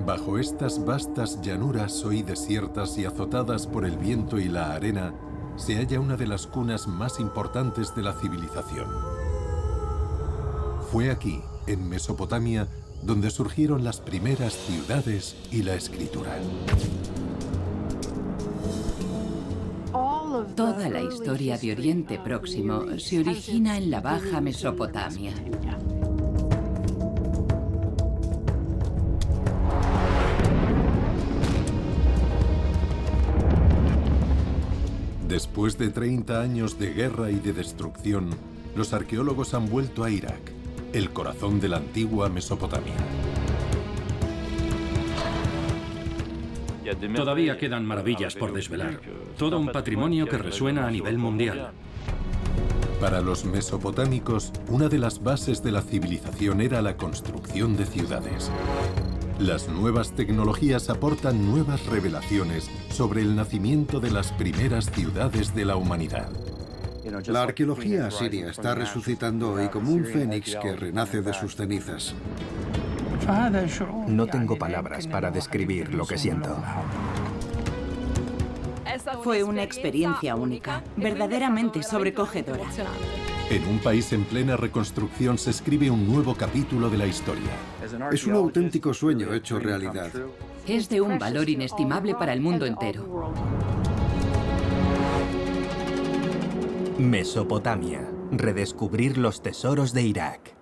Bajo estas vastas llanuras hoy desiertas y azotadas por el viento y la arena, se halla una de las cunas más importantes de la civilización. Fue aquí, en Mesopotamia, donde surgieron las primeras ciudades y la escritura. Toda la historia de Oriente Próximo se origina en la Baja Mesopotamia. Después de 30 años de guerra y de destrucción, los arqueólogos han vuelto a Irak, el corazón de la antigua Mesopotamia. Todavía quedan maravillas por desvelar. Todo un patrimonio que resuena a nivel mundial. Para los mesopotámicos, una de las bases de la civilización era la construcción de ciudades. Las nuevas tecnologías aportan nuevas revelaciones sobre el nacimiento de las primeras ciudades de la humanidad. La arqueología asiria está resucitando hoy como un fénix que renace de sus cenizas. No tengo palabras para describir lo que siento. Fue una experiencia única, verdaderamente sobrecogedora. En un país en plena reconstrucción se escribe un nuevo capítulo de la historia. Es un auténtico sueño hecho realidad. Es de un valor inestimable para el mundo entero. Mesopotamia. Redescubrir los tesoros de Irak.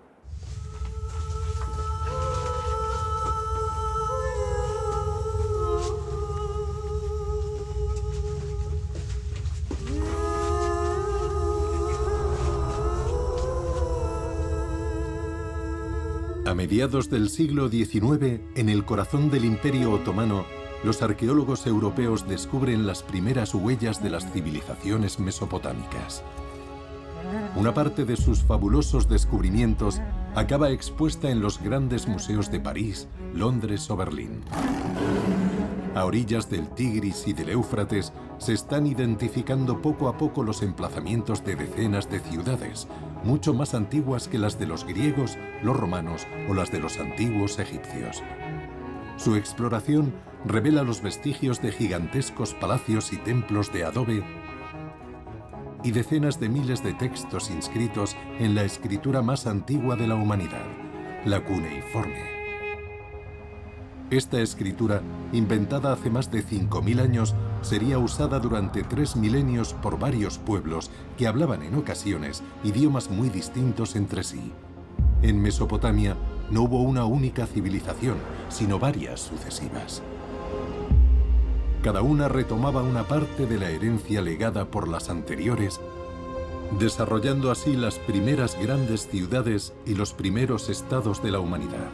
A mediados del siglo XIX, en el corazón del Imperio Otomano, los arqueólogos europeos descubren las primeras huellas de las civilizaciones mesopotámicas. Una parte de sus fabulosos descubrimientos acaba expuesta en los grandes museos de París, Londres o Berlín. A orillas del Tigris y del Éufrates se están identificando poco a poco los emplazamientos de decenas de ciudades, mucho más antiguas que las de los griegos, los romanos o las de los antiguos egipcios. Su exploración revela los vestigios de gigantescos palacios y templos de adobe y decenas de miles de textos inscritos en la escritura más antigua de la humanidad, la cuneiforme. Esta escritura, inventada hace más de 5.000 años, sería usada durante 3 milenios por varios pueblos que hablaban en ocasiones idiomas muy distintos entre sí. En Mesopotamia no hubo una única civilización, sino varias sucesivas. Cada una retomaba una parte de la herencia legada por las anteriores, desarrollando así las primeras grandes ciudades y los primeros estados de la humanidad.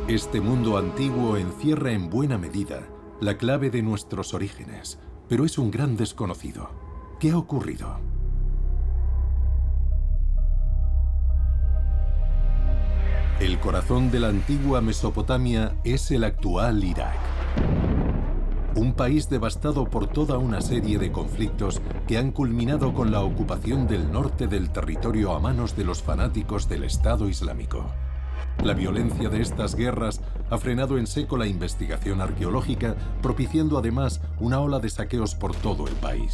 Este mundo antiguo encierra en buena medida la clave de nuestros orígenes, pero es un gran desconocido. ¿Qué ha ocurrido? El corazón de la antigua Mesopotamia es el actual Irak. Un país devastado por toda una serie de conflictos que han culminado con la ocupación del norte del territorio a manos de los fanáticos del Estado Islámico. La violencia de estas guerras ha frenado en seco la investigación arqueológica, propiciando además una ola de saqueos por todo el país.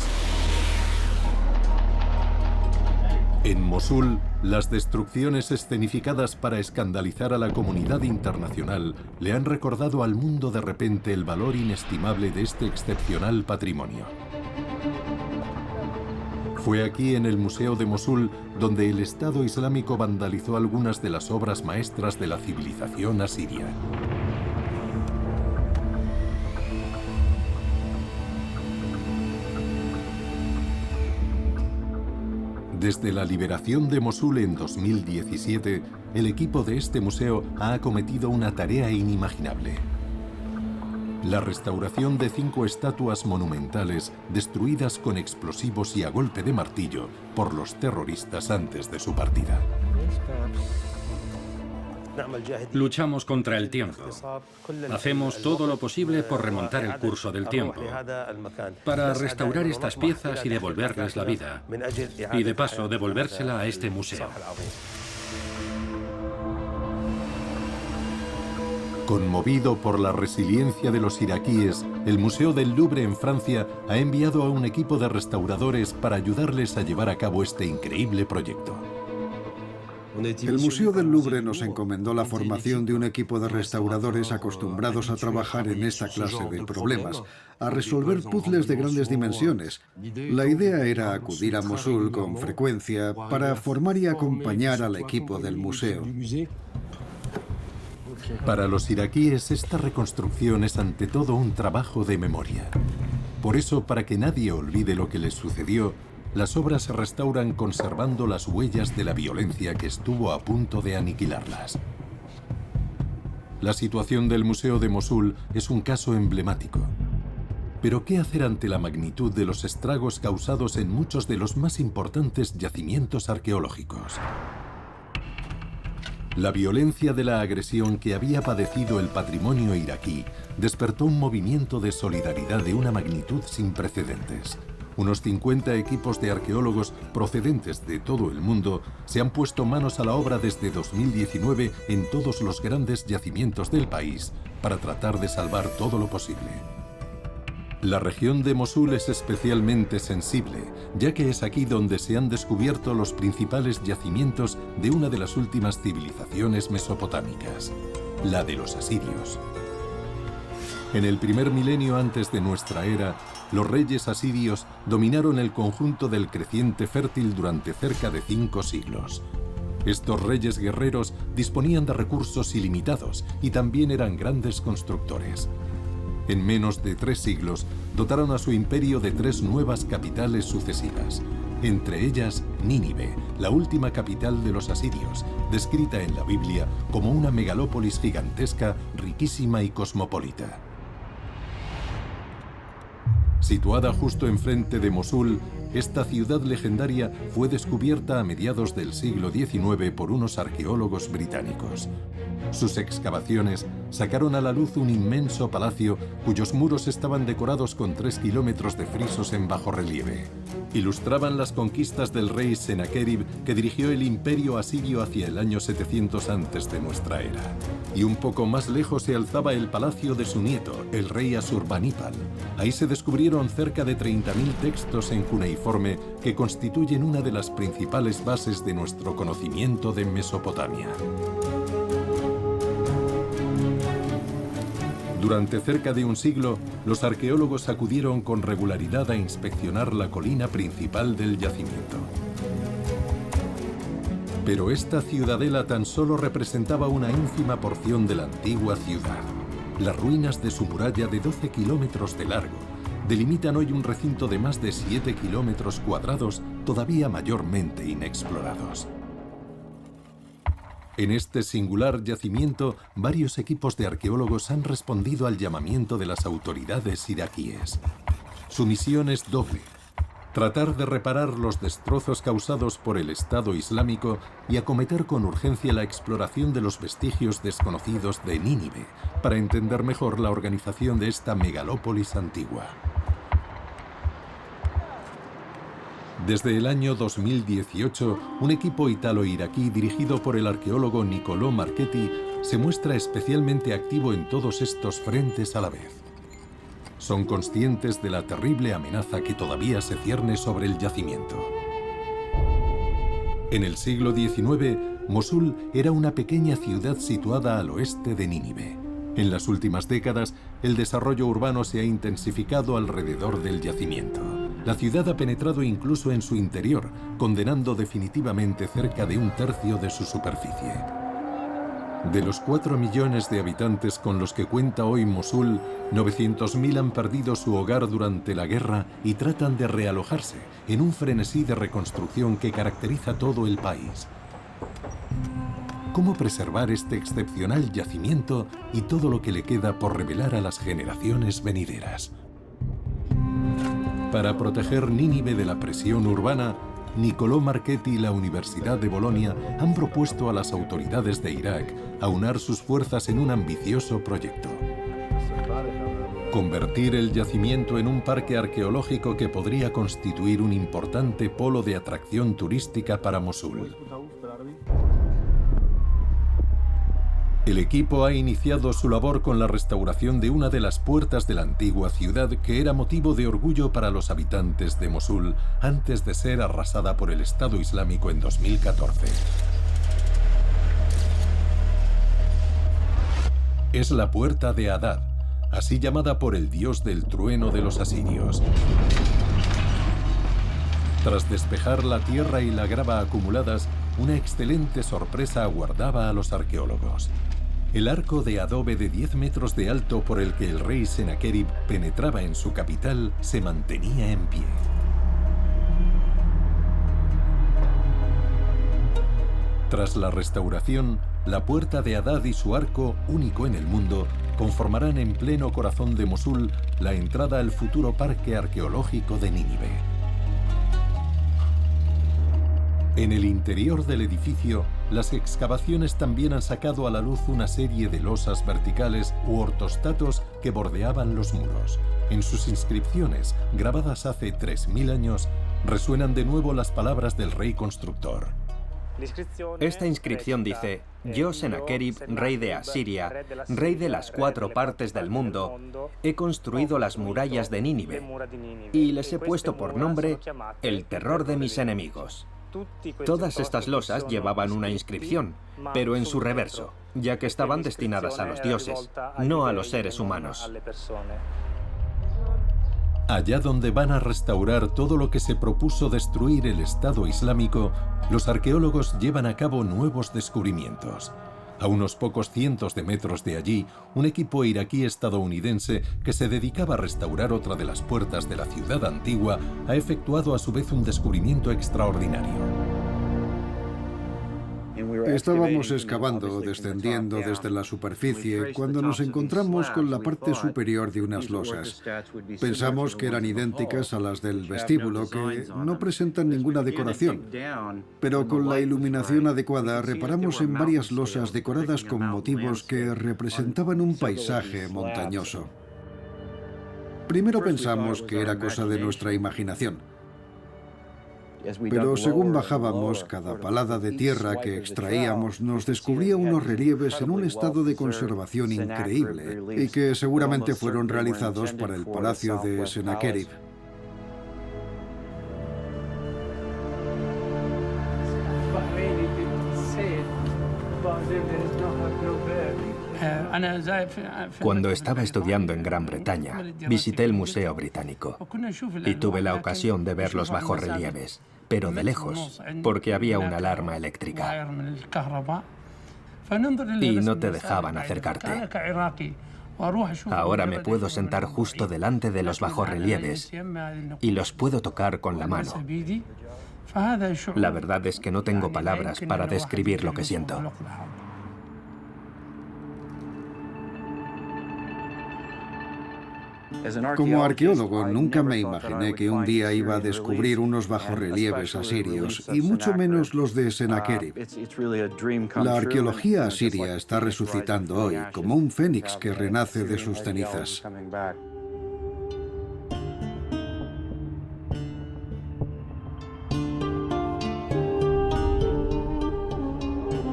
En Mosul, las destrucciones escenificadas para escandalizar a la comunidad internacional le han recordado al mundo de repente el valor inestimable de este excepcional patrimonio. Fue aquí, en el Museo de Mosul, donde el Estado Islámico vandalizó algunas de las obras maestras de la civilización asiria. Desde la liberación de Mosul en 2017, el equipo de este museo ha acometido una tarea inimaginable: la restauración de 5 estatuas monumentales destruidas con explosivos y a golpe de martillo por los terroristas antes de su partida. Luchamos contra el tiempo. Hacemos todo lo posible por remontar el curso del tiempo, para restaurar estas piezas y devolverles la vida, y de paso devolvérsela a este museo. Conmovido por la resiliencia de los iraquíes, el Museo del Louvre en Francia ha enviado a un equipo de restauradores para ayudarles a llevar a cabo este increíble proyecto. El Museo del Louvre nos encomendó la formación de un equipo de restauradores acostumbrados a trabajar en esta clase de problemas, a resolver puzzles de grandes dimensiones. La idea era acudir a Mosul con frecuencia para formar y acompañar al equipo del museo. Para los iraquíes, esta reconstrucción es ante todo un trabajo de memoria. Por eso, para que nadie olvide lo que les sucedió, las obras se restauran conservando las huellas de la violencia que estuvo a punto de aniquilarlas. La situación del Museo de Mosul es un caso emblemático. Pero ¿qué hacer ante la magnitud de los estragos causados en muchos de los más importantes yacimientos arqueológicos? La violencia de la agresión que había padecido el patrimonio iraquí despertó un movimiento de solidaridad de una magnitud sin precedentes. Unos 50 equipos de arqueólogos procedentes de todo el mundo se han puesto manos a la obra desde 2019 en todos los grandes yacimientos del país para tratar de salvar todo lo posible. La región de Mosul es especialmente sensible, ya que es aquí donde se han descubierto los principales yacimientos de una de las últimas civilizaciones mesopotámicas, la de los asirios. En el primer milenio antes de nuestra era, los reyes asirios dominaron el conjunto del creciente fértil durante cerca de 5 siglos. Estos reyes guerreros disponían de recursos ilimitados y también eran grandes constructores. En menos de 3 siglos, dotaron a su imperio de 3 nuevas capitales sucesivas, entre ellas Nínive, la última capital de los asirios, descrita en la Biblia como una megalópolis gigantesca, riquísima y cosmopolita. Situada justo enfrente de Mosul, esta ciudad legendaria fue descubierta a mediados del siglo XIX por unos arqueólogos británicos. Sus excavaciones sacaron a la luz un inmenso palacio cuyos muros estaban decorados con 3 kilómetros de frisos en bajorrelieve. Ilustraban las conquistas del rey Senaquerib, que dirigió el imperio asirio hacia el año 700 antes de nuestra era. Y un poco más lejos se alzaba el palacio de su nieto, el rey Asurbanipal. Ahí se descubrieron cerca de 30.000 textos en cuneiforme que constituyen una de las principales bases de nuestro conocimiento de Mesopotamia. Durante cerca de un siglo, los arqueólogos acudieron con regularidad a inspeccionar la colina principal del yacimiento. Pero esta ciudadela tan solo representaba una ínfima porción de la antigua ciudad. Las ruinas de su muralla de 12 kilómetros de largo delimitan hoy un recinto de más de 7 kilómetros cuadrados, todavía mayormente inexplorados. En este singular yacimiento, varios equipos de arqueólogos han respondido al llamamiento de las autoridades iraquíes. Su misión es doble: tratar de reparar los destrozos causados por el Estado Islámico y acometer con urgencia la exploración de los vestigios desconocidos de Nínive, para entender mejor la organización de esta megalópolis antigua. Desde el año 2018, un equipo italo-iraquí dirigido por el arqueólogo Niccolò Marchetti se muestra especialmente activo en todos estos frentes a la vez. Son conscientes de la terrible amenaza que todavía se cierne sobre el yacimiento. En el siglo XIX, Mosul era una pequeña ciudad situada al oeste de Nínive. En las últimas décadas, el desarrollo urbano se ha intensificado alrededor del yacimiento. La ciudad ha penetrado incluso en su interior, condenando definitivamente cerca de 1/3 de su superficie. De los 4 millones de habitantes con los que cuenta hoy Mosul, 900.000 han perdido su hogar durante la guerra y tratan de realojarse en un frenesí de reconstrucción que caracteriza todo el país. ¿Cómo preservar este excepcional yacimiento y todo lo que le queda por revelar a las generaciones venideras? Para proteger Nínive de la presión urbana, Niccolò Marchetti y la Universidad de Bolonia han propuesto a las autoridades de Irak aunar sus fuerzas en un ambicioso proyecto: convertir el yacimiento en un parque arqueológico que podría constituir un importante polo de atracción turística para Mosul. El equipo ha iniciado su labor con la restauración de una de las puertas de la antigua ciudad que era motivo de orgullo para los habitantes de Mosul antes de ser arrasada por el Estado Islámico en 2014. Es la Puerta de Hadad, así llamada por el dios del trueno de los asirios. Tras despejar la tierra y la grava acumuladas, una excelente sorpresa aguardaba a los arqueólogos. El arco de adobe de 10 metros de alto por el que el rey Sennacherib penetraba en su capital se mantenía en pie. Tras la restauración, la Puerta de Hadad y su arco, único en el mundo, conformarán en pleno corazón de Mosul la entrada al futuro parque arqueológico de Nínive. En el interior del edificio, las excavaciones también han sacado a la luz una serie de losas verticales u ortostatos que bordeaban los muros. En sus inscripciones, grabadas hace 3000 años, resuenan de nuevo las palabras del rey constructor. Esta inscripción dice: yo, Sennacherib, rey de Asiria, rey de las 4 partes del mundo, he construido las murallas de Nínive y les he puesto por nombre el terror de mis enemigos. Todas estas losas llevaban una inscripción, pero en su reverso, ya que estaban destinadas a los dioses, no a los seres humanos. Allá donde van a restaurar todo lo que se propuso destruir el Estado Islámico, los arqueólogos llevan a cabo nuevos descubrimientos. A unos pocos cientos de metros de allí, un equipo iraquí-estadounidense que se dedicaba a restaurar otra de las puertas de la ciudad antigua ha efectuado a su vez un descubrimiento extraordinario. Estábamos excavando, descendiendo desde la superficie, cuando nos encontramos con la parte superior de unas losas. Pensamos que eran idénticas a las del vestíbulo, que no presentan ninguna decoración. Pero con la iluminación adecuada reparamos en varias losas decoradas con motivos que representaban un paisaje montañoso. Primero pensamos que era cosa de nuestra imaginación. Pero según bajábamos, cada palada de tierra que extraíamos nos descubría unos relieves en un estado de conservación increíble y que seguramente fueron realizados para el palacio de Sennacherib. Cuando estaba estudiando en Gran Bretaña, visité el Museo Británico y tuve la ocasión de ver los bajorrelieves, pero de lejos, porque había una alarma eléctrica y no te dejaban acercarte. Ahora me puedo sentar justo delante de los bajorrelieves y los puedo tocar con la mano. La verdad es que no tengo palabras para describir lo que siento. Como arqueólogo, nunca me imaginé que un día iba a descubrir unos bajorrelieves asirios, y mucho menos los de Sennacherib. La arqueología asiria está resucitando hoy, como un fénix que renace de sus cenizas.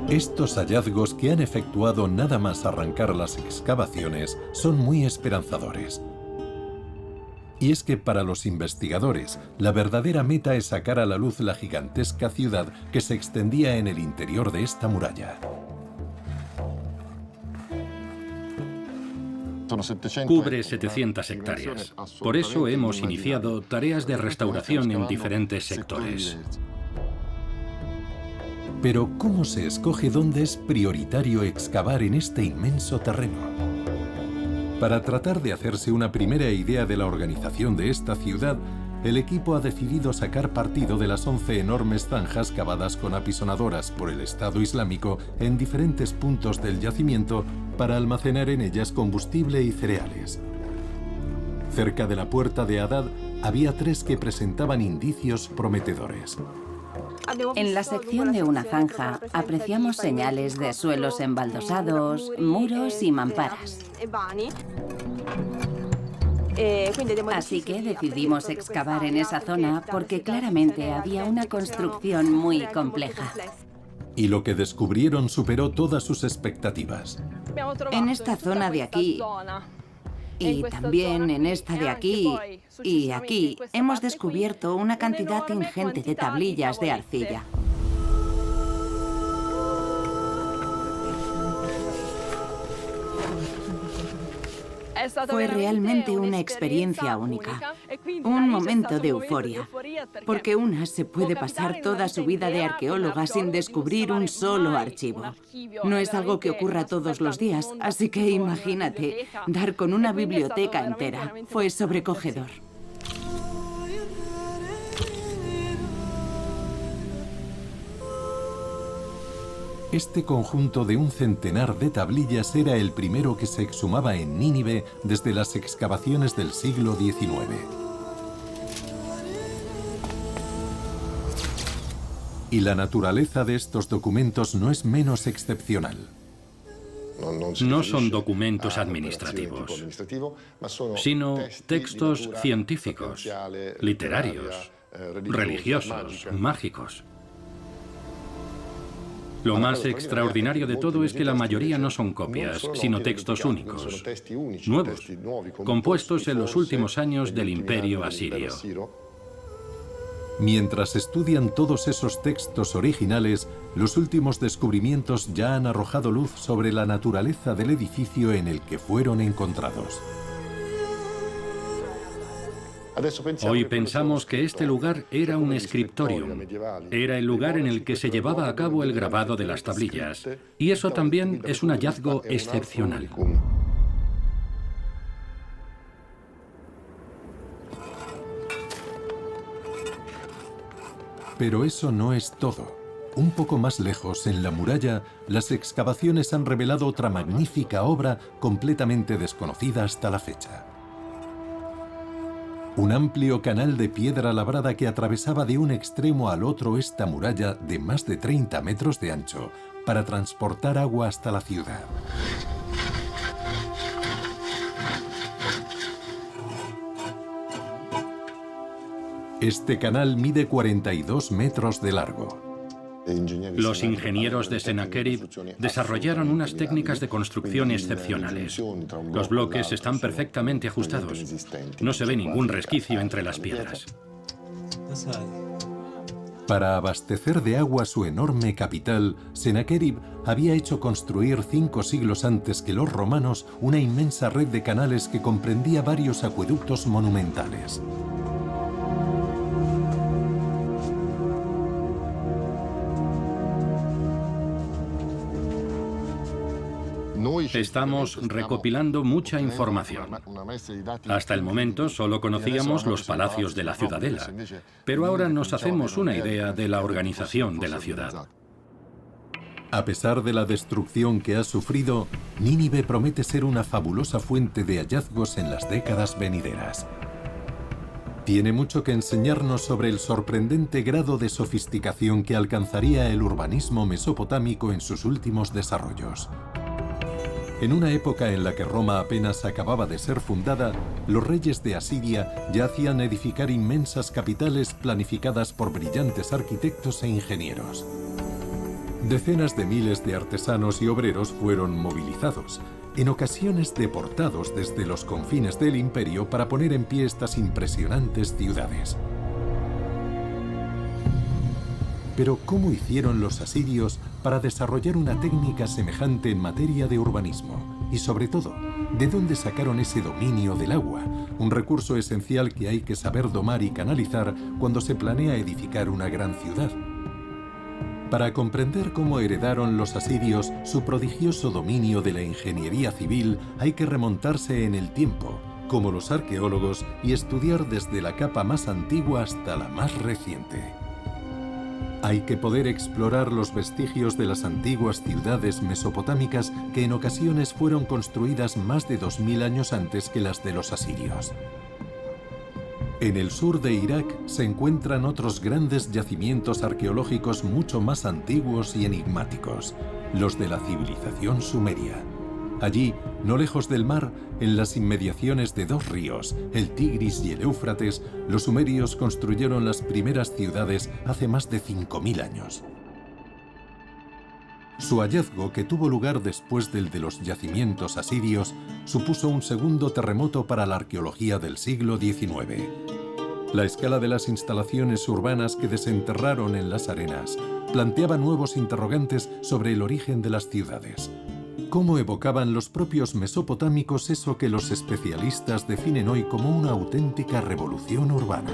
Estos hallazgos que han efectuado nada más arrancar las excavaciones son muy esperanzadores. Y es que para los investigadores, la verdadera meta es sacar a la luz la gigantesca ciudad que se extendía en el interior de esta muralla. Cubre 700 hectáreas. Por eso hemos iniciado tareas de restauración en diferentes sectores. Pero ¿cómo se escoge dónde es prioritario excavar en este inmenso terreno? Para tratar de hacerse una primera idea de la organización de esta ciudad, el equipo ha decidido sacar partido de las 11 enormes zanjas cavadas con apisonadoras por el Estado Islámico en diferentes puntos del yacimiento para almacenar en ellas combustible y cereales. Cerca de la Puerta de Hadad había 3 que presentaban indicios prometedores. En la sección de una zanja apreciamos señales de suelos embaldosados, muros y mamparas. Así que decidimos excavar en esa zona porque claramente había una construcción muy compleja. Y lo que descubrieron superó todas sus expectativas. En esta zona de aquí, y también en esta de aquí, y aquí, hemos descubierto una cantidad ingente de tablillas de arcilla. Fue realmente una experiencia única, un momento de euforia, porque una se puede pasar toda su vida de arqueóloga sin descubrir un solo archivo. No es algo que ocurra todos los días, así que imagínate, dar con una biblioteca entera. Fue sobrecogedor. Este conjunto de un centenar de tablillas era el primero que se exhumaba en Nínive desde las excavaciones del siglo XIX. Y la naturaleza de estos documentos no es menos excepcional. No son documentos administrativos, sino textos científicos, literarios, religiosos, mágicos. Lo más extraordinario de todo es que la mayoría no son copias, sino textos únicos, nuevos, compuestos en los últimos años del Imperio Asirio. Mientras estudian todos esos textos originales, los últimos descubrimientos ya han arrojado luz sobre la naturaleza del edificio en el que fueron encontrados. Hoy pensamos que este lugar era un scriptorium. Era el lugar en el que se llevaba a cabo el grabado de las tablillas. Y eso también es un hallazgo excepcional. Pero eso no es todo. Un poco más lejos, en la muralla, las excavaciones han revelado otra magnífica obra completamente desconocida hasta la fecha. Un amplio canal de piedra labrada que atravesaba de un extremo al otro esta muralla de más de 30 metros de ancho para transportar agua hasta la ciudad. Este canal mide 42 metros de largo. Los ingenieros de Sennacherib desarrollaron unas técnicas de construcción excepcionales. Los bloques están perfectamente ajustados. No se ve ningún resquicio entre las piedras. Para abastecer de agua su enorme capital, Sennacherib había hecho construir 5 siglos antes que los romanos una inmensa red de canales que comprendía varios acueductos monumentales. Estamos recopilando mucha información. Hasta el momento solo conocíamos los palacios de la ciudadela, pero ahora nos hacemos una idea de la organización de la ciudad. A pesar de la destrucción que ha sufrido, Nínive promete ser una fabulosa fuente de hallazgos en las décadas venideras. Tiene mucho que enseñarnos sobre el sorprendente grado de sofisticación que alcanzaría el urbanismo mesopotámico en sus últimos desarrollos. En una época en la que Roma apenas acababa de ser fundada, los reyes de Asiria ya hacían edificar inmensas capitales planificadas por brillantes arquitectos e ingenieros. Decenas de miles de artesanos y obreros fueron movilizados, en ocasiones deportados desde los confines del imperio para poner en pie estas impresionantes ciudades. Pero ¿cómo hicieron los asirios para desarrollar una técnica semejante en materia de urbanismo? Y sobre todo, ¿de dónde sacaron ese dominio del agua? Un recurso esencial que hay que saber domar y canalizar cuando se planea edificar una gran ciudad. Para comprender cómo heredaron los asirios su prodigioso dominio de la ingeniería civil, hay que remontarse en el tiempo, como los arqueólogos, y estudiar desde la capa más antigua hasta la más reciente. Hay que poder explorar los vestigios de las antiguas ciudades mesopotámicas que en ocasiones fueron construidas más de 2000 años antes que las de los asirios. En el sur de Irak se encuentran otros grandes yacimientos arqueológicos mucho más antiguos y enigmáticos, los de la civilización sumeria. Allí, no lejos del mar, en las inmediaciones de 2 ríos, el Tigris y el Éufrates, los sumerios construyeron las primeras ciudades hace más de 5000 años. Su hallazgo, que tuvo lugar después del de los yacimientos asirios, supuso un segundo terremoto para la arqueología del siglo XIX. La escala de las instalaciones urbanas que desenterraron en las arenas planteaba nuevos interrogantes sobre el origen de las ciudades. ¿Cómo evocaban los propios mesopotámicos eso que los especialistas definen hoy como una auténtica revolución urbana?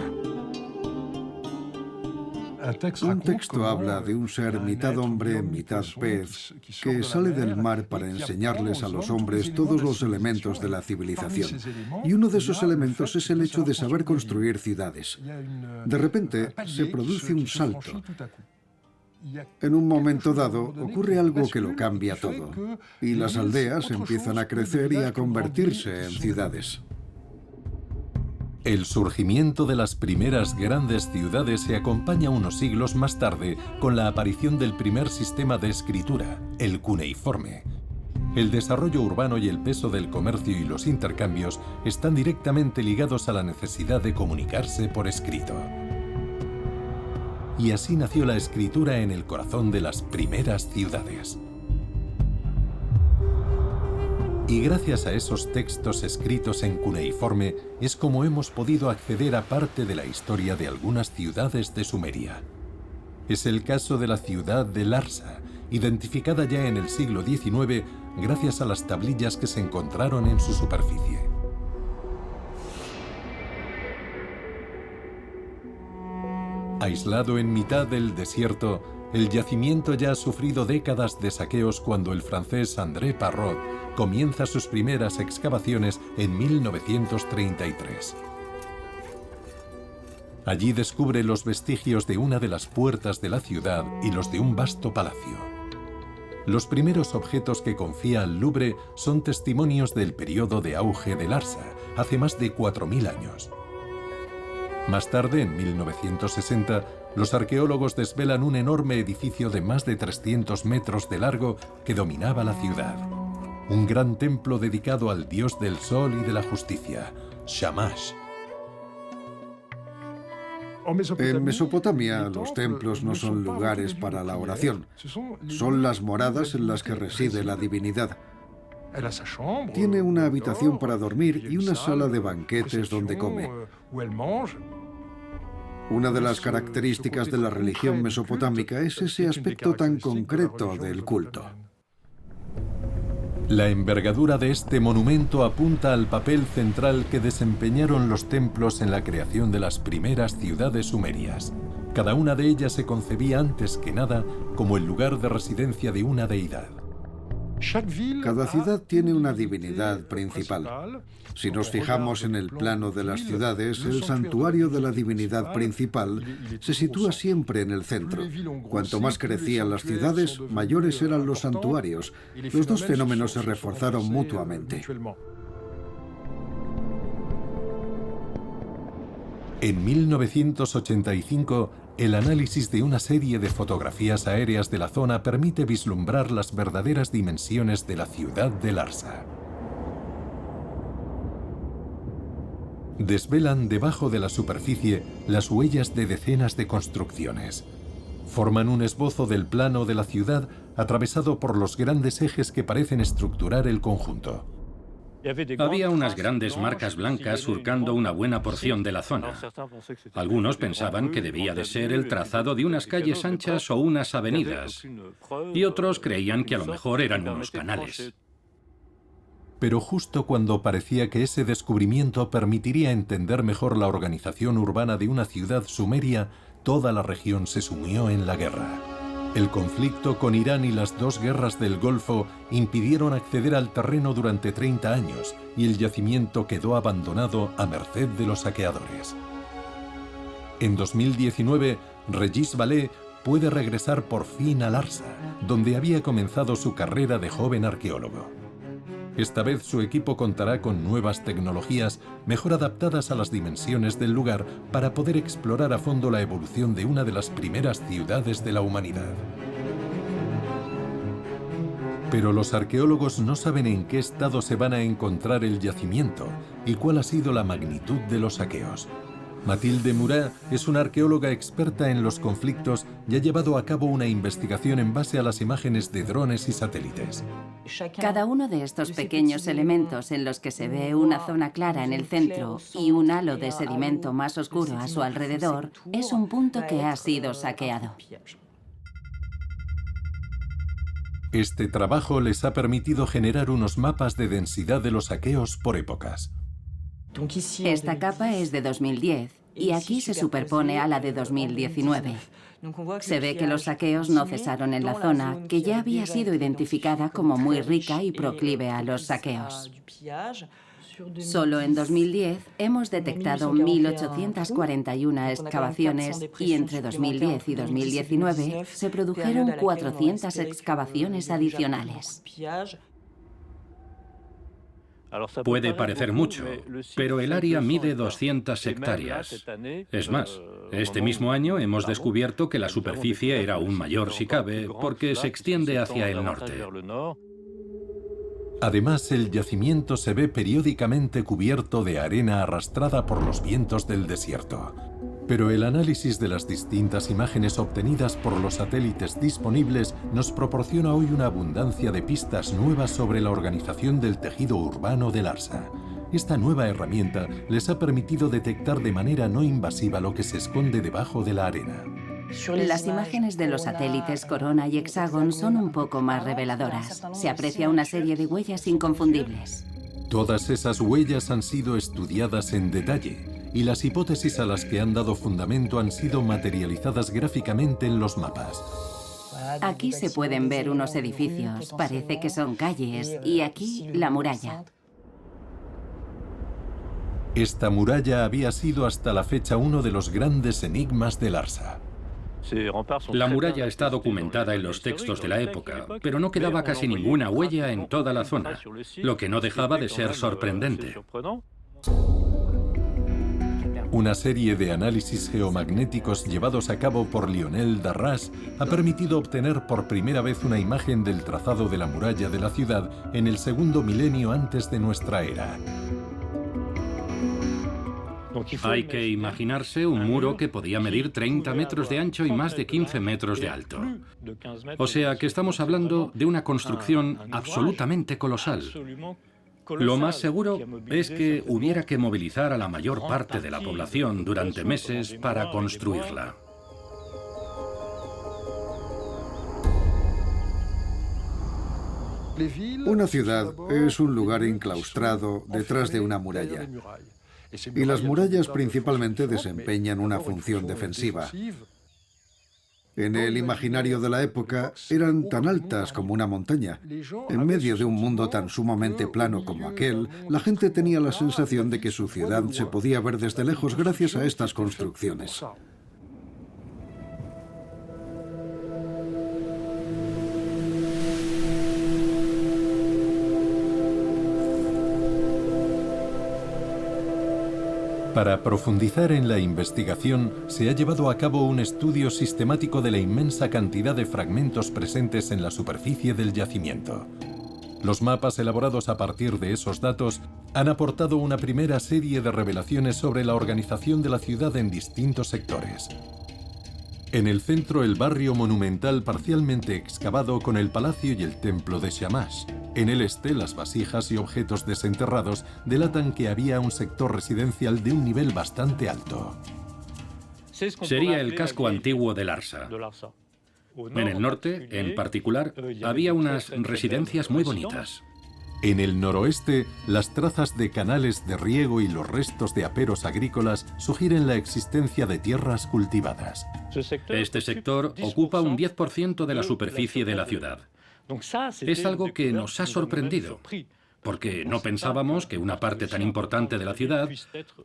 Un texto habla de un ser mitad hombre, mitad pez, que sale del mar para enseñarles a los hombres todos los elementos de la civilización. Y uno de esos elementos es el hecho de saber construir ciudades. De repente se produce un salto. En un momento dado ocurre algo que lo cambia todo, y las aldeas empiezan a crecer y a convertirse en ciudades. El surgimiento de las primeras grandes ciudades se acompaña unos siglos más tarde con la aparición del primer sistema de escritura, el cuneiforme. El desarrollo urbano y el peso del comercio y los intercambios están directamente ligados a la necesidad de comunicarse por escrito. Y así nació la escritura en el corazón de las primeras ciudades. Y gracias a esos textos escritos en cuneiforme es como hemos podido acceder a parte de la historia de algunas ciudades de Sumeria. Es el caso de la ciudad de Larsa, identificada ya en el siglo XIX gracias a las tablillas que se encontraron en su superficie. Aislado en mitad del desierto, el yacimiento ya ha sufrido décadas de saqueos cuando el francés André Parrot comienza sus primeras excavaciones en 1933. Allí descubre los vestigios de una de las puertas de la ciudad y los de un vasto palacio. Los primeros objetos que confía al Louvre son testimonios del periodo de auge de Larsa, hace más de 4000 años. Más tarde, en 1960, los arqueólogos desvelan un enorme edificio de más de 300 metros de largo que dominaba la ciudad. Un gran templo dedicado al dios del sol y de la justicia, Shamash. En Mesopotamia, los templos no son lugares para la oración. Son las moradas en las que reside la divinidad. Tiene una habitación para dormir y una sala de banquetes donde come. Una de las características de la religión mesopotámica es ese aspecto tan concreto del culto. La envergadura de este monumento apunta al papel central que desempeñaron los templos en la creación de las primeras ciudades sumerias. Cada una de ellas se concebía antes que nada como el lugar de residencia de una deidad. Cada ciudad tiene una divinidad principal. Si nos fijamos en el plano de las ciudades, el santuario de la divinidad principal se sitúa siempre en el centro. Cuanto más crecían las ciudades, mayores eran los santuarios. Los dos fenómenos se reforzaron mutuamente. En 1985, el análisis de una serie de fotografías aéreas de la zona permite vislumbrar las verdaderas dimensiones de la ciudad de Larsa. Desvelan debajo de la superficie las huellas de decenas de construcciones. Forman un esbozo del plano de la ciudad atravesado por los grandes ejes que parecen estructurar el conjunto. Había unas grandes marcas blancas surcando una buena porción de la zona. Algunos pensaban que debía de ser el trazado de unas calles anchas o unas avenidas, y otros creían que a lo mejor eran unos canales. Pero justo cuando parecía que ese descubrimiento permitiría entender mejor la organización urbana de una ciudad sumeria, toda la región se sumió en la guerra. El conflicto con Irán y las dos guerras del Golfo impidieron acceder al terreno durante 30 años y el yacimiento quedó abandonado a merced de los saqueadores. En 2019, Regis Vallée puede regresar por fin a Larsa, donde había comenzado su carrera de joven arqueólogo. Esta vez su equipo contará con nuevas tecnologías mejor adaptadas a las dimensiones del lugar para poder explorar a fondo la evolución de una de las primeras ciudades de la humanidad. Pero los arqueólogos no saben en qué estado se van a encontrar el yacimiento y cuál ha sido la magnitud de los saqueos. Mathilde Murat es una arqueóloga experta en los conflictos y ha llevado a cabo una investigación en base a las imágenes de drones y satélites. Cada uno de estos pequeños elementos en los que se ve una zona clara en el centro y un halo de sedimento más oscuro a su alrededor es un punto que ha sido saqueado. Este trabajo les ha permitido generar unos mapas de densidad de los saqueos por épocas. Esta capa es de 2010 y aquí se superpone a la de 2019. Se ve que los saqueos no cesaron en la zona, que ya había sido identificada como muy rica y proclive a los saqueos. Solo en 2010 hemos detectado 1.841 excavaciones y entre 2010 y 2019 se produjeron 400 excavaciones adicionales. Puede parecer mucho, pero el área mide 200 hectáreas. Es más, este mismo año hemos descubierto que la superficie era aún mayor si cabe, porque se extiende hacia el norte. Además, el yacimiento se ve periódicamente cubierto de arena arrastrada por los vientos del desierto. Pero el análisis de las distintas imágenes obtenidas por los satélites disponibles nos proporciona hoy una abundancia de pistas nuevas sobre la organización del tejido urbano de Larsa. Esta nueva herramienta les ha permitido detectar de manera no invasiva lo que se esconde debajo de la arena. Las imágenes de los satélites Corona y Hexagon son un poco más reveladoras. Se aprecia una serie de huellas inconfundibles. Todas esas huellas han sido estudiadas en detalle y las hipótesis a las que han dado fundamento han sido materializadas gráficamente en los mapas. Aquí se pueden ver unos edificios, parece que son calles, y aquí la muralla. Esta muralla había sido hasta la fecha uno de los grandes enigmas de Larsa. La muralla está documentada en los textos de la época, pero no quedaba casi ninguna huella en toda la zona, lo que no dejaba de ser sorprendente. Una serie de análisis geomagnéticos llevados a cabo por Lionel Darras ha permitido obtener por primera vez una imagen del trazado de la muralla de la ciudad en el segundo milenio antes de nuestra era. Hay que imaginarse un muro que podía medir 30 metros de ancho y más de 15 metros de alto. O sea que estamos hablando de una construcción absolutamente colosal. Lo más seguro es que hubiera que movilizar a la mayor parte de la población durante meses para construirla. Una ciudad es un lugar enclaustrado detrás de una muralla. Y las murallas principalmente desempeñan una función defensiva. En el imaginario de la época eran tan altas como una montaña. En medio de un mundo tan sumamente plano como aquel, la gente tenía la sensación de que su ciudad se podía ver desde lejos gracias a estas construcciones. Para profundizar en la investigación, se ha llevado a cabo un estudio sistemático de la inmensa cantidad de fragmentos presentes en la superficie del yacimiento. Los mapas elaborados a partir de esos datos han aportado una primera serie de revelaciones sobre la organización de la ciudad en distintos sectores. En el centro, el barrio monumental parcialmente excavado con el palacio y el templo de Shamash. En el este, las vasijas y objetos desenterrados delatan que había un sector residencial de un nivel bastante alto. Sería el casco antiguo de Larsa. En el norte, en particular, había unas residencias muy bonitas. En el noroeste, las trazas de canales de riego y los restos de aperos agrícolas sugieren la existencia de tierras cultivadas. Este sector ocupa un 10% de la superficie de la ciudad. Es algo que nos ha sorprendido, porque no pensábamos que una parte tan importante de la ciudad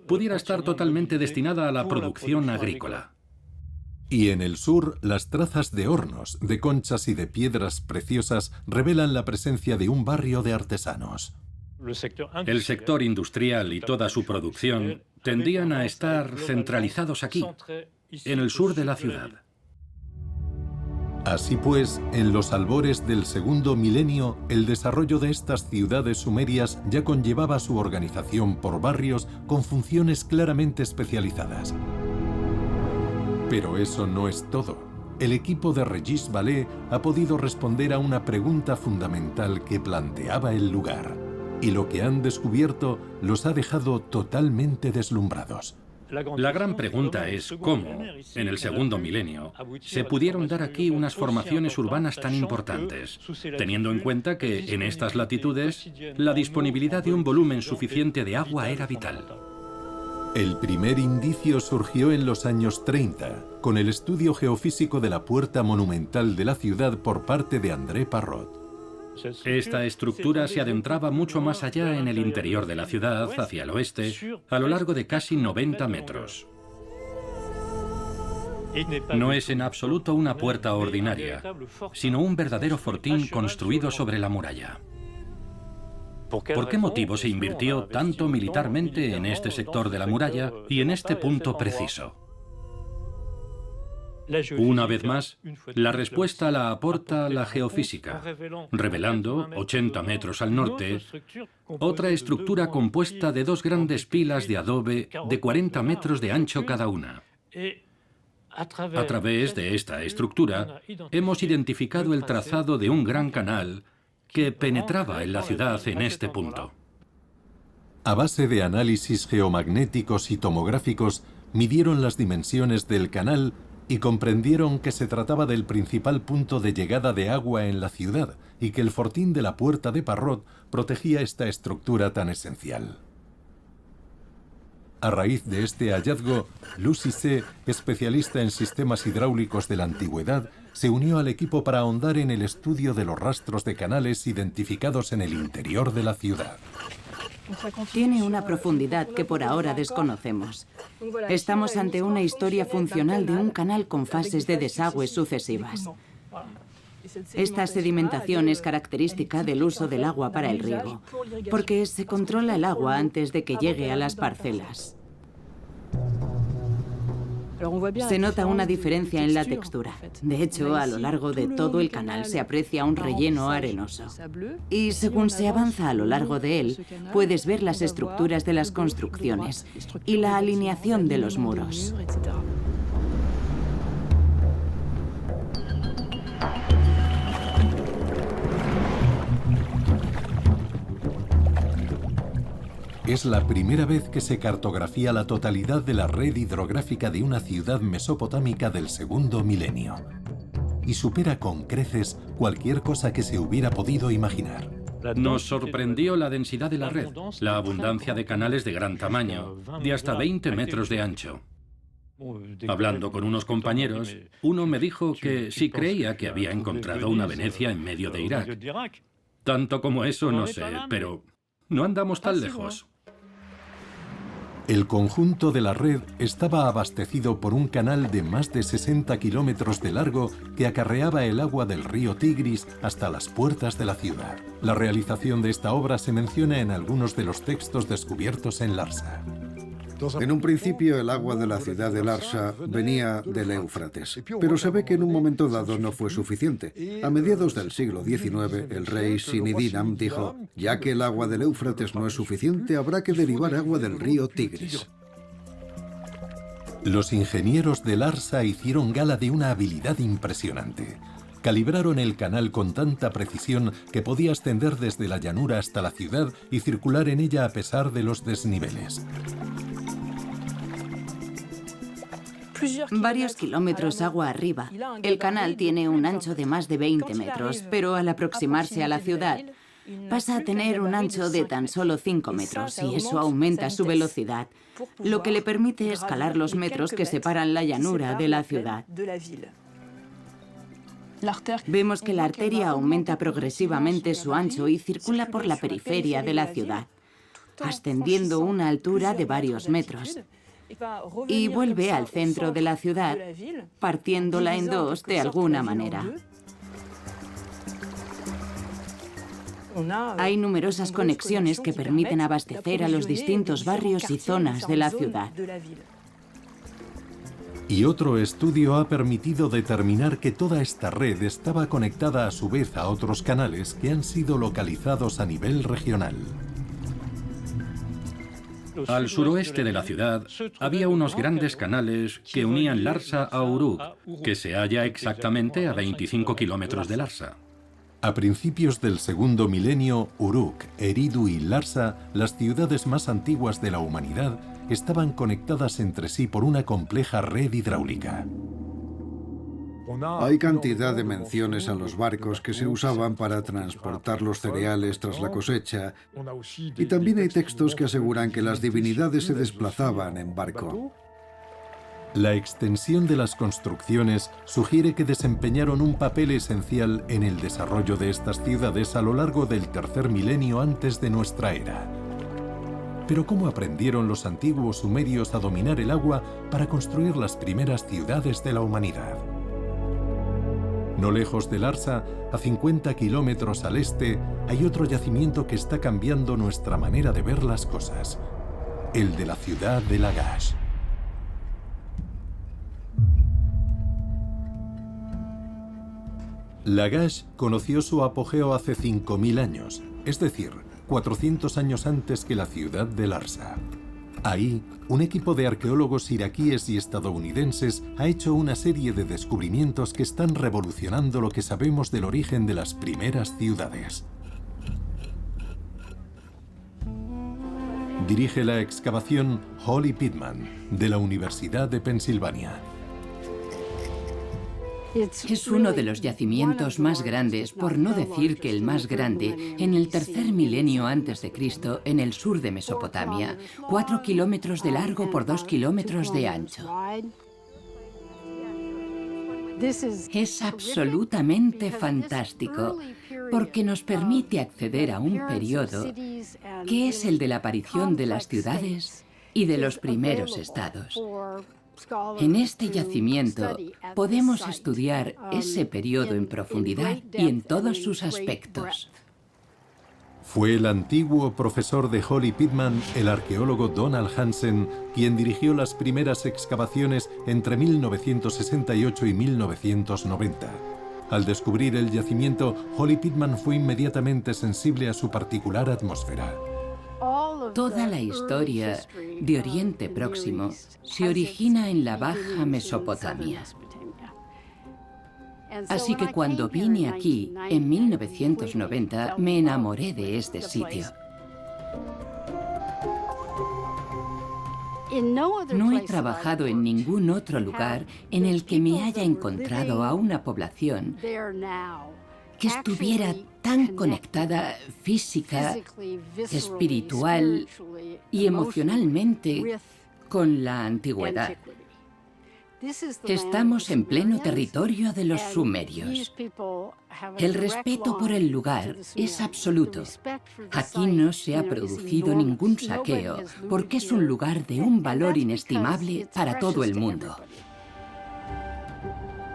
pudiera estar totalmente destinada a la producción agrícola. Y en el sur, las trazas de hornos, de conchas y de piedras preciosas revelan la presencia de un barrio de artesanos. El sector industrial y toda su producción tendían a estar centralizados aquí, en el sur de la ciudad. Así pues, en los albores del segundo milenio, el desarrollo de estas ciudades sumerias ya conllevaba su organización por barrios con funciones claramente especializadas. Pero eso no es todo. El equipo de Regis Vallée ha podido responder a una pregunta fundamental que planteaba el lugar. Y lo que han descubierto los ha dejado totalmente deslumbrados. La gran pregunta es cómo, en el segundo milenio, se pudieron dar aquí unas formaciones urbanas tan importantes, teniendo en cuenta que en estas latitudes la disponibilidad de un volumen suficiente de agua era vital. El primer indicio surgió en los años 30, con el estudio geofísico de la puerta monumental de la ciudad por parte de André Parrot. Esta estructura se adentraba mucho más allá en el interior de la ciudad, hacia el oeste, a lo largo de casi 90 metros. No es en absoluto una puerta ordinaria, sino un verdadero fortín construido sobre la muralla. ¿Por qué motivo se invirtió tanto militarmente en este sector de la muralla y en este punto preciso? Una vez más, la respuesta la aporta la geofísica, revelando, 80 metros al norte, otra estructura compuesta de dos grandes pilas de adobe de 40 metros de ancho cada una. A través de esta estructura, hemos identificado el trazado de un gran canal que penetraba en la ciudad en este punto. A base de análisis geomagnéticos y tomográficos, midieron las dimensiones del canal y comprendieron que se trataba del principal punto de llegada de agua en la ciudad y que el fortín de la Puerta de Parrot protegía esta estructura tan esencial. A raíz de este hallazgo, Lucy C., especialista en sistemas hidráulicos de la antigüedad, se unió al equipo para ahondar en el estudio de los rastros de canales identificados en el interior de la ciudad. Tiene una profundidad que por ahora desconocemos. Estamos ante una historia funcional de un canal con fases de desagüe sucesivas. Esta sedimentación es característica del uso del agua para el riego, porque se controla el agua antes de que llegue a las parcelas. Se nota una diferencia en la textura. De hecho, a lo largo de todo el canal se aprecia un relleno arenoso. Y según se avanza a lo largo de él, puedes ver las estructuras de las construcciones y la alineación de los muros. Es la primera vez que se cartografía la totalidad de la red hidrográfica de una ciudad mesopotámica del segundo milenio. Y supera con creces cualquier cosa que se hubiera podido imaginar. Nos sorprendió la densidad de la red, la abundancia de canales de gran tamaño, de hasta 20 metros de ancho. Hablando con unos compañeros, uno me dijo que sí creía que había encontrado una Venecia en medio de Irak. Tanto como eso no sé, pero no andamos tan lejos. El conjunto de la red estaba abastecido por un canal de más de 60 kilómetros de largo que acarreaba el agua del río Tigris hasta las puertas de la ciudad. La realización de esta obra se menciona en algunos de los textos descubiertos en Larsa. En un principio el agua de la ciudad de Larsa venía del Éufrates, pero se ve que en un momento dado no fue suficiente. A mediados del siglo XIX, el rey Sinidinam dijo, ya que el agua del Éufrates no es suficiente, habrá que derivar agua del río Tigris. Los ingenieros de Larsa hicieron gala de una habilidad impresionante. Calibraron el canal con tanta precisión que podía ascender desde la llanura hasta la ciudad y circular en ella a pesar de los desniveles. Varios kilómetros agua arriba, el canal tiene un ancho de más de 20 metros, pero al aproximarse a la ciudad, pasa a tener un ancho de tan solo 5 metros y eso aumenta su velocidad, lo que le permite escalar los metros que separan la llanura de la ciudad. Vemos que la arteria aumenta progresivamente su ancho y circula por la periferia de la ciudad, ascendiendo una altura de varios metros. Y vuelve al centro de la ciudad, partiéndola en dos de alguna manera. Hay numerosas conexiones que permiten abastecer a los distintos barrios y zonas de la ciudad. Y otro estudio ha permitido determinar que toda esta red estaba conectada a su vez a otros canales que han sido localizados a nivel regional. Al suroeste de la ciudad había unos grandes canales que unían Larsa a Uruk, que se halla exactamente a 25 kilómetros de Larsa. A principios del segundo milenio, Uruk, Eridu y Larsa, las ciudades más antiguas de la humanidad, estaban conectadas entre sí por una compleja red hidráulica. Hay cantidad de menciones a los barcos que se usaban para transportar los cereales tras la cosecha, y también hay textos que aseguran que las divinidades se desplazaban en barco. La extensión de las construcciones sugiere que desempeñaron un papel esencial en el desarrollo de estas ciudades a lo largo del tercer milenio antes de nuestra era. Pero ¿cómo aprendieron los antiguos sumerios a dominar el agua para construir las primeras ciudades de la humanidad? No lejos de Larsa, a 50 kilómetros al este, hay otro yacimiento que está cambiando nuestra manera de ver las cosas: el de la ciudad de Lagash. Lagash conoció su apogeo hace 5.000 años, es decir, 400 años antes que la ciudad de Larsa. Ahí, un equipo de arqueólogos iraquíes y estadounidenses ha hecho una serie de descubrimientos que están revolucionando lo que sabemos del origen de las primeras ciudades. Dirige la excavación Holly Pittman, de la Universidad de Pensilvania. Es uno de los yacimientos más grandes, por no decir que el más grande, en el tercer milenio antes de Cristo, en el sur de Mesopotamia, 4 kilómetros de largo por 2 kilómetros de ancho. Es absolutamente fantástico, porque nos permite acceder a un periodo que es el de la aparición de las ciudades y de los primeros estados. En este yacimiento podemos estudiar ese periodo en profundidad y en todos sus aspectos. Fue el antiguo profesor de Holly Pittman, el arqueólogo Donald Hansen, quien dirigió las primeras excavaciones entre 1968 y 1990. Al descubrir el yacimiento, Holly Pittman fue inmediatamente sensible a su particular atmósfera. Toda la historia de Oriente Próximo se origina en la Baja Mesopotamia. Así que cuando vine aquí, en 1990, me enamoré de este sitio. No he trabajado en ningún otro lugar en el que me haya encontrado a una población que estuviera tan conectada física, espiritual y emocionalmente con la antigüedad. Estamos en pleno territorio de los sumerios. El respeto por el lugar es absoluto. Aquí no se ha producido ningún saqueo porque es un lugar de un valor inestimable para todo el mundo.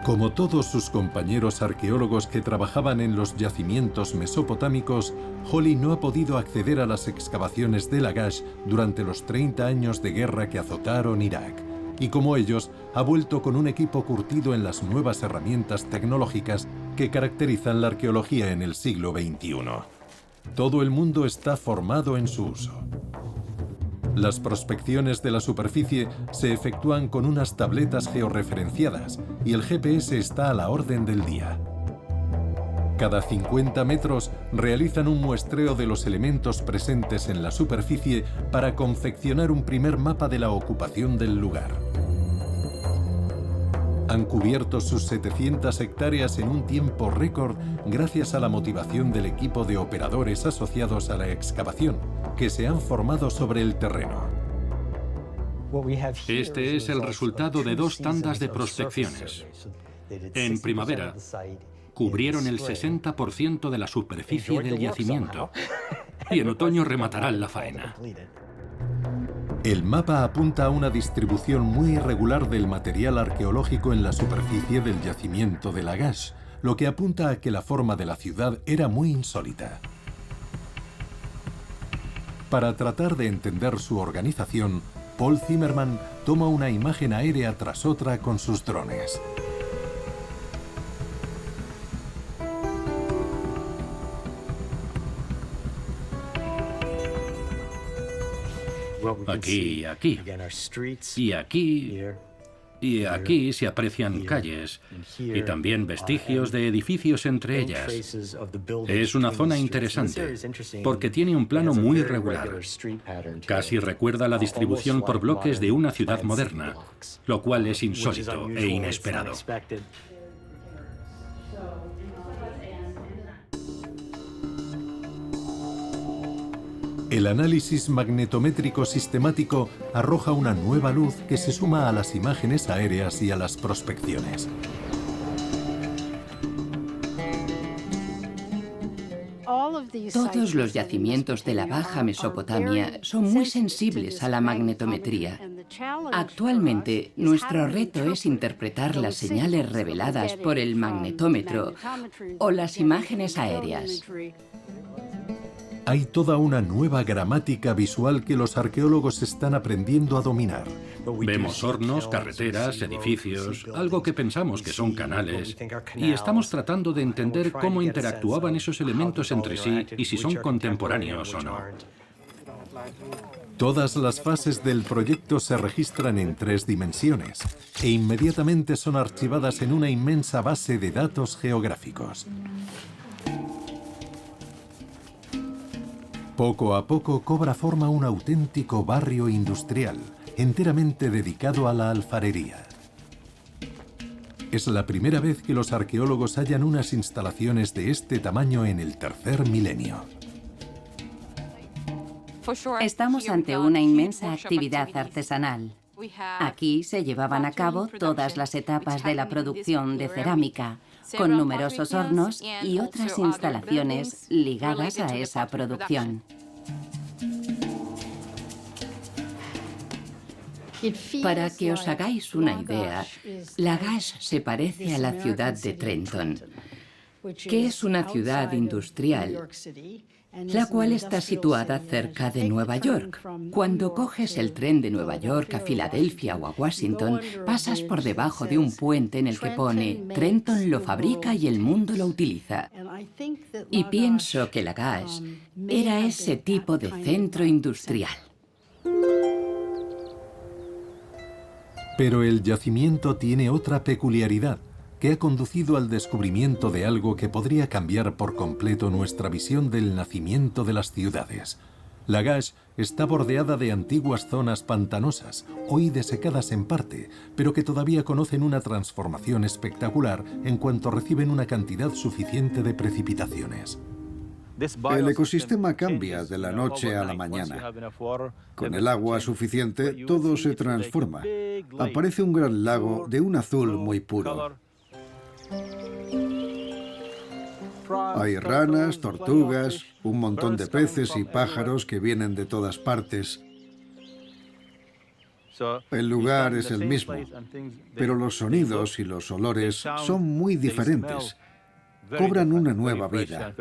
Como todos sus compañeros arqueólogos que trabajaban en los yacimientos mesopotámicos, Holly no ha podido acceder a las excavaciones de Lagash durante los 30 años de guerra que azotaron Irak. Y como ellos, ha vuelto con un equipo curtido en las nuevas herramientas tecnológicas que caracterizan la arqueología en el siglo XXI. Todo el mundo está formado en su uso. Las prospecciones de la superficie se efectúan con unas tabletas georreferenciadas y el GPS está a la orden del día. Cada 50 metros realizan un muestreo de los elementos presentes en la superficie para confeccionar un primer mapa de la ocupación del lugar. Han cubierto sus 700 hectáreas en un tiempo récord gracias a la motivación del equipo de operadores asociados a la excavación, que se han formado sobre el terreno. Este es el resultado de 2 tandas de prospecciones. En primavera, cubrieron el 60% de la superficie del yacimiento y en otoño rematarán la faena. El mapa apunta a una distribución muy irregular del material arqueológico en la superficie del yacimiento de Lagash, lo que apunta a que la forma de la ciudad era muy insólita. Para tratar de entender su organización, Paul Zimmerman toma una imagen aérea tras otra con sus drones. Aquí, aquí. Y aquí. Y aquí se aprecian calles y también vestigios de edificios entre ellas. Es una zona interesante porque tiene un plano muy regular. Casi recuerda la distribución por bloques de una ciudad moderna, lo cual es insólito e inesperado. El análisis magnetométrico sistemático arroja una nueva luz que se suma a las imágenes aéreas y a las prospecciones. Todos los yacimientos de la Baja Mesopotamia son muy sensibles a la magnetometría. Actualmente, nuestro reto es interpretar las señales reveladas por el magnetómetro o las imágenes aéreas. Hay toda una nueva gramática visual que los arqueólogos están aprendiendo a dominar. Vemos hornos, carreteras, edificios, algo que pensamos que son canales, y estamos tratando de entender cómo interactuaban esos elementos entre sí y si son contemporáneos o no. Todas las fases del proyecto se registran en 3 dimensiones e inmediatamente son archivadas en una inmensa base de datos geográficos. Poco a poco cobra forma un auténtico barrio industrial, enteramente dedicado a la alfarería. Es la primera vez que los arqueólogos hallan unas instalaciones de este tamaño en el tercer milenio. Estamos ante una inmensa actividad artesanal. Aquí se llevaban a cabo todas las etapas de la producción de cerámica, con numerosos hornos y otras instalaciones ligadas a esa producción. Para que os hagáis una idea, Lagash se parece a la ciudad de Trenton, que es una ciudad industrial, la cual está situada cerca de Nueva York. Cuando coges el tren de Nueva York a Filadelfia o a Washington, pasas por debajo de un puente en el que pone Trenton lo fabrica y el mundo lo utiliza. Y pienso que Lagash era ese tipo de centro industrial. Pero el yacimiento tiene otra peculiaridad, que ha conducido al descubrimiento de algo que podría cambiar por completo nuestra visión del nacimiento de las ciudades. Lagash está bordeada de antiguas zonas pantanosas, hoy desecadas en parte, pero que todavía conocen una transformación espectacular en cuanto reciben una cantidad suficiente de precipitaciones. El ecosistema cambia de la noche a la mañana. Con el agua suficiente, todo se transforma. Aparece un gran lago de un azul muy puro. Hay ranas, tortugas, un montón de peces y pájaros que vienen de todas partes. El lugar es el mismo, pero los sonidos y los olores son muy diferentes. Cobran una nueva vida.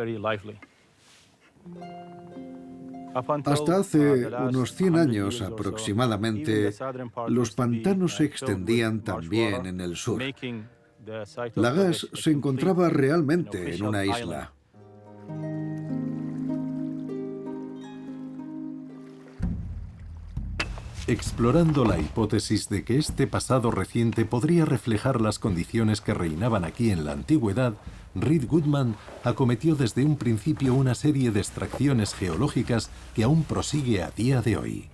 Hasta hace unos 100 años aproximadamente, los pantanos se extendían también en el sur. Lagash se encontraba realmente en una isla. Explorando la hipótesis de que este pasado reciente podría reflejar las condiciones que reinaban aquí en la antigüedad, Reed Goodman acometió desde un principio una serie de extracciones geológicas que aún prosigue a día de hoy.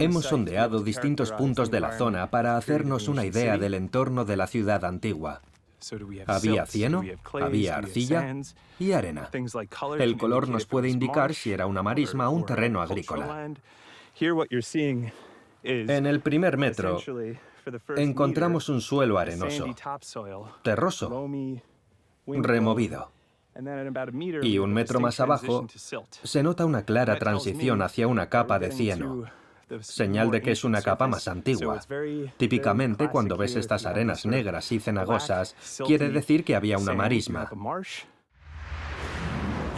Hemos sondeado distintos puntos de la zona para hacernos una idea del entorno de la ciudad antigua. Había cieno, había arcilla y arena. El color nos puede indicar si era una marisma o un terreno agrícola. En el primer metro encontramos un suelo arenoso, terroso, removido. Y un metro más abajo se nota una clara transición hacia una capa de cieno, señal de que es una capa más antigua. Típicamente, cuando ves estas arenas negras y cenagosas, quiere decir que había una marisma.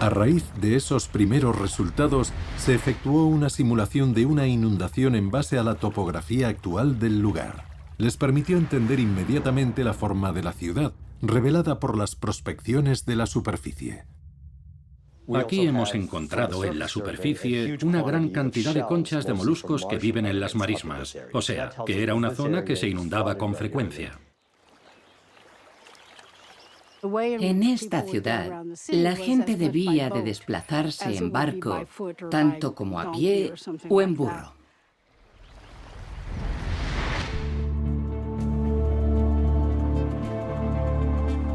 A raíz de esos primeros resultados, se efectuó una simulación de una inundación en base a la topografía actual del lugar. Les permitió entender inmediatamente la forma de la ciudad, revelada por las prospecciones de la superficie. Aquí hemos encontrado en la superficie una gran cantidad de conchas de moluscos que viven en las marismas, o sea, que era una zona que se inundaba con frecuencia. En esta ciudad, la gente debía de desplazarse en barco, tanto como a pie o en burro.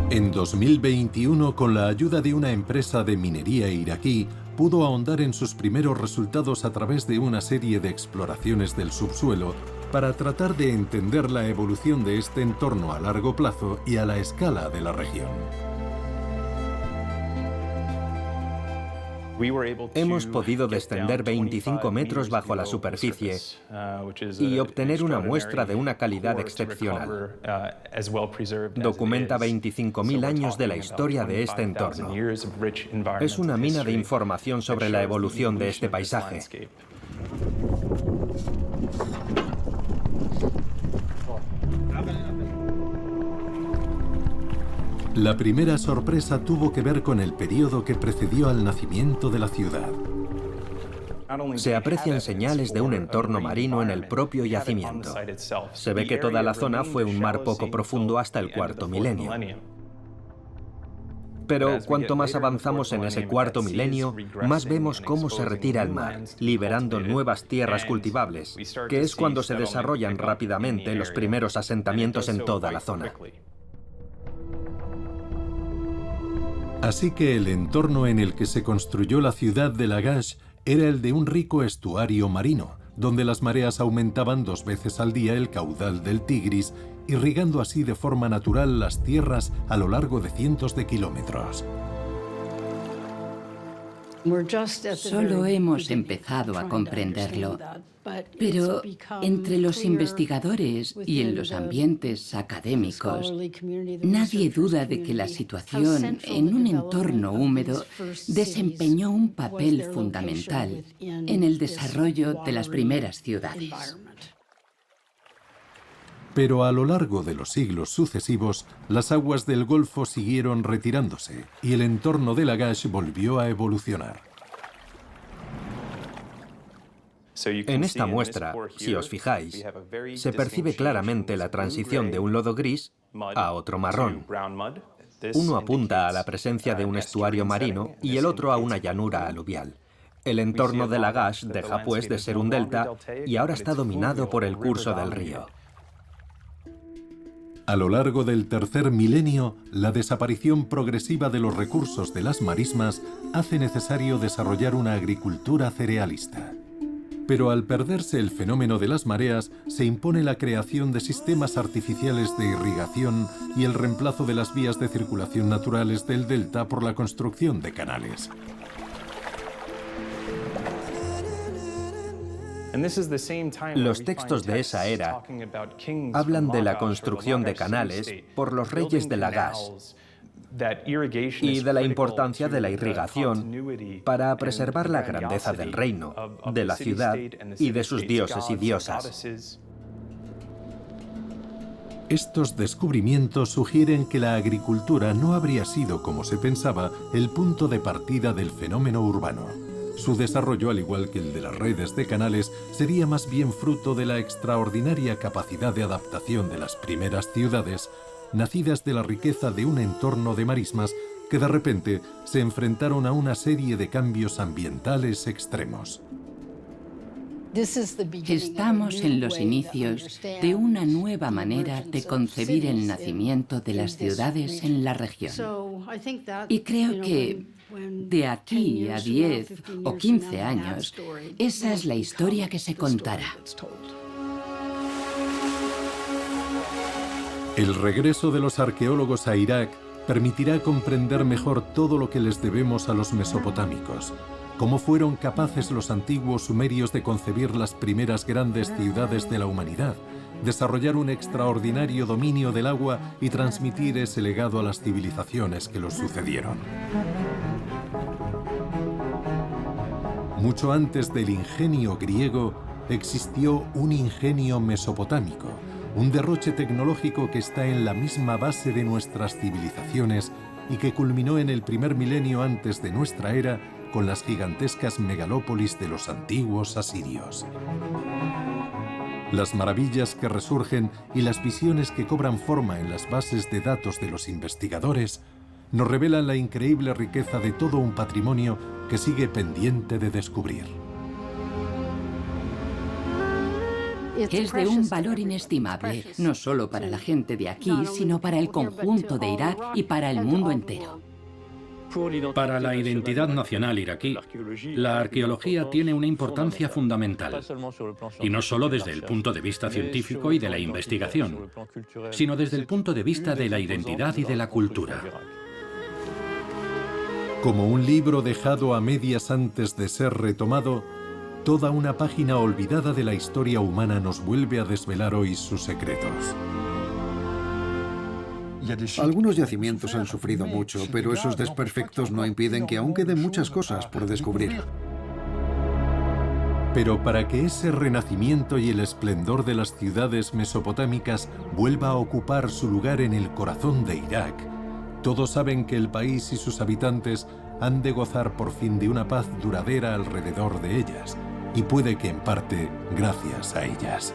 En 2021, con la ayuda de una empresa de minería iraquí, pudo ahondar en sus primeros resultados a través de una serie de exploraciones del subsuelo para tratar de entender la evolución de este entorno a largo plazo y a la escala de la región. Hemos podido descender 25 metros bajo la superficie y obtener una muestra de una calidad excepcional. Documenta 25.000 años de la historia de este entorno. Es una mina de información sobre la evolución de este paisaje. La primera sorpresa tuvo que ver con el periodo que precedió al nacimiento de la ciudad. Se aprecian señales de un entorno marino en el propio yacimiento. Se ve que toda la zona fue un mar poco profundo hasta el cuarto milenio. Pero cuanto más avanzamos en ese cuarto milenio, más vemos cómo se retira el mar, liberando nuevas tierras cultivables, que es cuando se desarrollan rápidamente los primeros asentamientos en toda la zona. Así que el entorno en el que se construyó la ciudad de Lagash era el de un rico estuario marino, donde las mareas aumentaban 2 veces al día el caudal del Tigris, irrigando así de forma natural las tierras a lo largo de cientos de kilómetros. Solo hemos empezado a comprenderlo, pero entre los investigadores y en los ambientes académicos, nadie duda de que la situación en un entorno húmedo desempeñó un papel fundamental en el desarrollo de las primeras ciudades. Pero a lo largo de los siglos sucesivos, las aguas del Golfo siguieron retirándose y el entorno de Lagash volvió a evolucionar. En esta muestra, si os fijáis, se percibe claramente la transición de un lodo gris a otro marrón. Uno apunta a la presencia de un estuario marino y el otro a una llanura aluvial. El entorno de Lagash deja pues de ser un delta y ahora está dominado por el curso del río. A lo largo del tercer milenio, la desaparición progresiva de los recursos de las marismas hace necesario desarrollar una agricultura cerealista. Pero al perderse el fenómeno de las mareas, se impone la creación de sistemas artificiales de irrigación y el reemplazo de las vías de circulación naturales del delta por la construcción de canales. Los textos de esa era hablan de la construcción de canales por los reyes de Lagash y de la importancia de la irrigación para preservar la grandeza del reino, de la ciudad y de sus dioses y diosas. Estos descubrimientos sugieren que la agricultura no habría sido, como se pensaba, el punto de partida del fenómeno urbano. Su desarrollo, al igual que el de las redes de canales, sería más bien fruto de la extraordinaria capacidad de adaptación de las primeras ciudades, nacidas de la riqueza de un entorno de marismas que de repente se enfrentaron a una serie de cambios ambientales extremos. Estamos en los inicios de una nueva manera de concebir el nacimiento de las ciudades en la región. Y creo que de aquí a 10 o 15 años, esa es la historia que se contará. El regreso de los arqueólogos a Irak permitirá comprender mejor todo lo que les debemos a los mesopotámicos, cómo fueron capaces los antiguos sumerios de concebir las primeras grandes ciudades de la humanidad, desarrollar un extraordinario dominio del agua y transmitir ese legado a las civilizaciones que los sucedieron. Mucho antes del ingenio griego, existió un ingenio mesopotámico, un derroche tecnológico que está en la misma base de nuestras civilizaciones y que culminó en el primer milenio antes de nuestra era con las gigantescas megalópolis de los antiguos asirios. Las maravillas que resurgen y las visiones que cobran forma en las bases de datos de los investigadores nos revelan la increíble riqueza de todo un patrimonio que sigue pendiente de descubrir. Es de un valor inestimable, no solo para la gente de aquí, sino para el conjunto de Irak y para el mundo entero. Para la identidad nacional iraquí, la arqueología tiene una importancia fundamental, y no solo desde el punto de vista científico y de la investigación, sino desde el punto de vista de la identidad y de la cultura. Como un libro dejado a medias antes de ser retomado, toda una página olvidada de la historia humana nos vuelve a desvelar hoy sus secretos. Algunos yacimientos han sufrido mucho, pero esos desperfectos no impiden que aún queden muchas cosas por descubrir. Pero para que ese renacimiento y el esplendor de las ciudades mesopotámicas vuelva a ocupar su lugar en el corazón de Irak, todos saben que el país y sus habitantes han de gozar por fin de una paz duradera alrededor de ellas, y puede que en parte gracias a ellas.